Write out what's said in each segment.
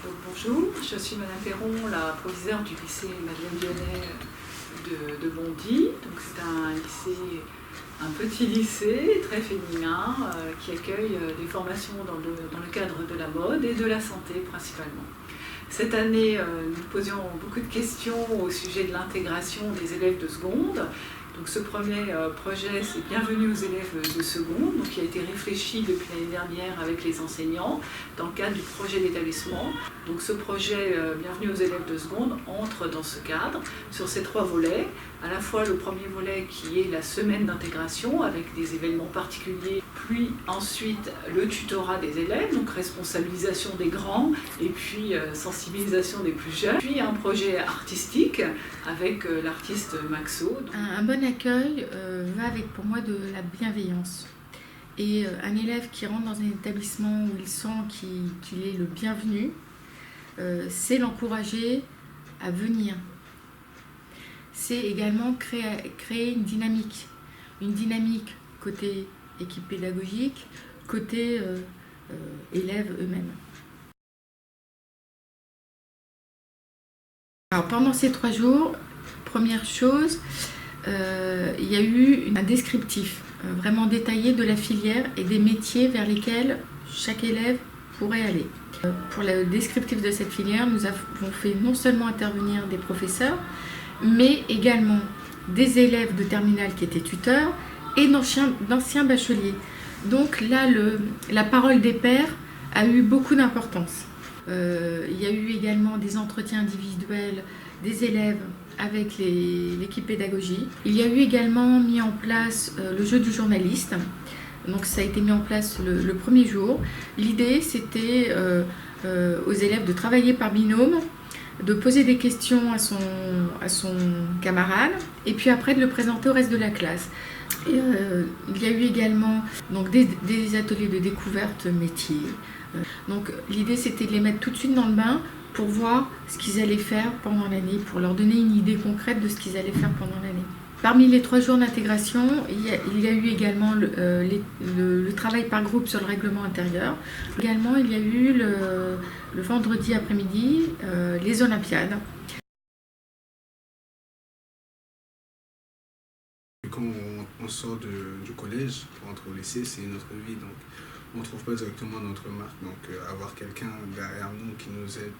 Donc, bonjour, je suis Madame Perron, la proviseure du lycée Madeleine Vionnet de Bondy. Donc, c'est un lycée, un petit lycée très féminin qui accueille des formations dans le cadre de la mode et de la santé principalement. Cette année, nous posions beaucoup de questions au sujet de l'intégration des élèves de seconde. Donc ce premier projet, c'est Bienvenue aux élèves de seconde, donc qui a été réfléchi depuis l'année dernière avec les enseignants dans le cadre du projet d'établissement. Donc ce projet Bienvenue aux élèves de seconde entre dans ce cadre sur ces 3 volets. À la fois le premier volet qui est la semaine d'intégration avec des événements particuliers, puis ensuite le tutorat des élèves, donc responsabilisation des grands et puis sensibilisation des plus jeunes. Puis un projet artistique avec l'artiste Maxo. Un bon accueil va avec pour moi de la bienveillance. Et un élève qui rentre dans un établissement où il sent qu'il est le bienvenu, c'est l'encourager à venir. C'est également créer une dynamique côté équipe pédagogique, côté élèves eux-mêmes. Alors pendant ces 3 jours, première chose, il y a eu un descriptif vraiment détaillé de la filière et des métiers vers lesquels chaque élève pourrait aller. Pour le descriptif de cette filière, nous avons fait non seulement intervenir des professeurs, mais également des élèves de terminale qui étaient tuteurs et d'anciens bacheliers. Donc là, la parole des pairs a eu beaucoup d'importance. Il y a eu également des entretiens individuels des élèves avec l'équipe pédagogique. Il y a eu également mis en place le jeu du journaliste. Donc ça a été mis en place le premier jour. L'idée, c'était aux élèves de travailler par binôme, de poser des questions à son camarade et puis après de le présenter au reste de la classe. Et, il y a eu également donc, des ateliers de découverte métier. Donc l'idée, c'était de les mettre tout de suite dans le bain pour voir ce qu'ils allaient faire pendant l'année, pour leur donner une idée concrète de ce qu'ils allaient faire pendant l'année. Parmi les 3 jours d'intégration, il y a eu également le travail par groupe sur le règlement intérieur. Également, il y a eu le vendredi après-midi les Olympiades. Quand on sort du collège, on entre au lycée, c'est notre vie, donc on ne trouve pas directement notre marque. Donc avoir quelqu'un derrière nous qui nous aide,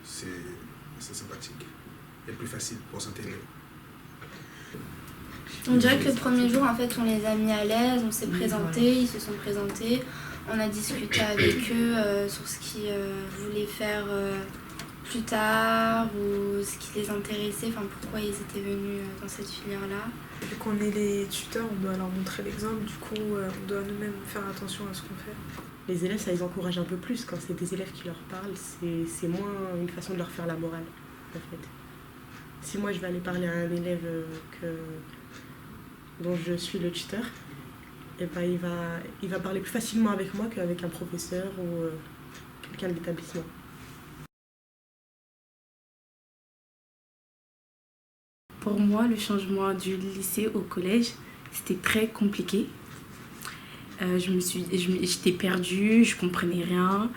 c'est sympathique et plus facile pour s'intégrer. On dirait que le premier jour, en fait, on les a mis à l'aise, on s'est présentés, ils se sont présentés, on a discuté avec eux sur ce qu'ils voulaient faire plus tard ou ce qui les intéressait, enfin pourquoi ils étaient venus dans cette filière-là. Vu qu'on est les tuteurs, on doit leur montrer l'exemple, du coup on doit nous-mêmes faire attention à ce qu'on fait. Les élèves, ça les encourage un peu plus quand c'est des élèves qui leur parlent, c'est moins une façon de leur faire la morale en fait. Si moi je vais aller parler à un élève dont je suis le tuteur, et ben il va parler plus facilement avec moi qu'avec un professeur ou quelqu'un de l'établissement. Pour moi, le changement du lycée au collège, c'était très compliqué. J'étais perdue, je comprenais rien.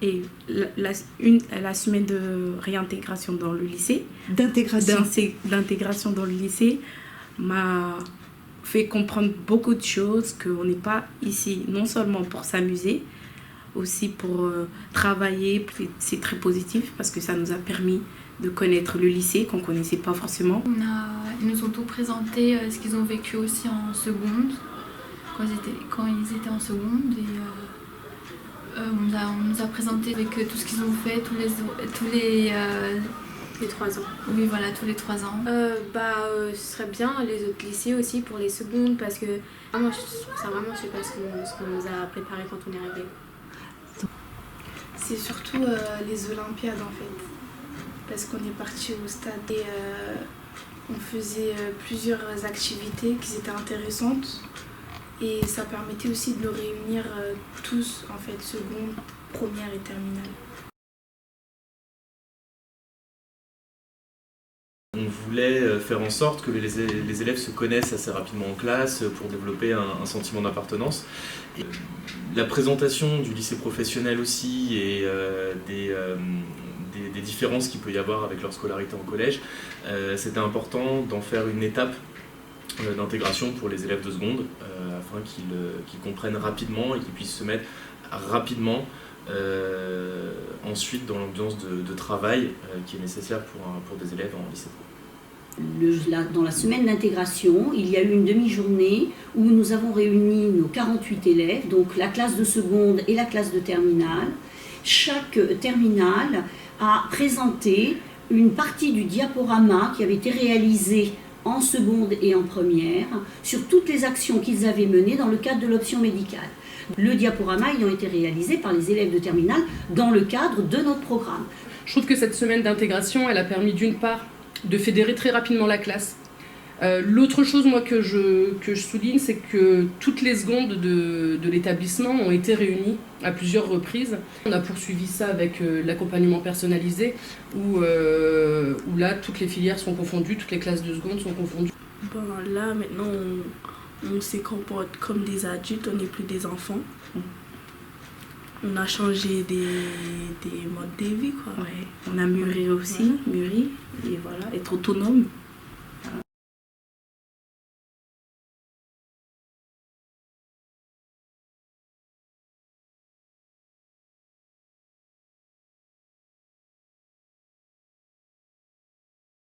Et la semaine de réintégration dans le lycée, d'intégration dans le lycée, m'a fait comprendre beaucoup de choses, qu'on n'est pas ici non seulement pour s'amuser, aussi pour travailler. C'est très positif parce que ça nous a permis de connaître le lycée qu'on ne connaissait pas forcément. Ils nous ont tout présenté, ce qu'ils ont vécu aussi en seconde, quand ils étaient en seconde. Et on nous a présenté avec tout ce qu'ils ont fait, tous les 3 ans. Oui, voilà, tous les 3 ans. Ce serait bien les autres lycées aussi pour les secondes parce que moi je trouve ça vraiment super ce qu'on nous a préparé quand on est arrivé. C'est surtout les Olympiades en fait. Parce qu'on est parti au stade et on faisait plusieurs activités qui étaient intéressantes et ça permettait aussi de nous réunir tous, en fait, seconde, première et terminale. On voulait faire en sorte que les élèves se connaissent assez rapidement en classe pour développer un sentiment d'appartenance. la présentation du lycée professionnel aussi et des différences qu'il peut y avoir avec leur scolarité en collège, c'était important d'en faire une étape d'intégration pour les élèves de seconde afin qu'ils comprennent rapidement et qu'ils puissent se mettre rapidement ensuite dans l'ambiance de travail qui est nécessaire pour des élèves en lycée pro. Dans la semaine d'intégration, il y a eu une demi-journée où nous avons réuni nos 48 élèves, donc la classe de seconde et la classe de terminale. Chaque terminale a présenté une partie du diaporama qui avait été réalisé en seconde et en première sur toutes les actions qu'ils avaient menées dans le cadre de l'option médicale. Le diaporama ayant été réalisé par les élèves de terminale dans le cadre de notre programme. Je trouve que cette semaine d'intégration, elle a permis d'une part de fédérer très rapidement la classe. L'autre chose moi que je souligne, c'est que toutes les secondes de l'établissement ont été réunies à plusieurs reprises. On a poursuivi ça avec l'accompagnement personnalisé où là toutes les filières sont confondues, toutes les classes de seconde sont confondues. Bon, là maintenant on se comporte comme des adultes, on n'est plus des enfants. On a changé des modes de vie, quoi. Ouais. On a mûri aussi, et voilà, être autonome.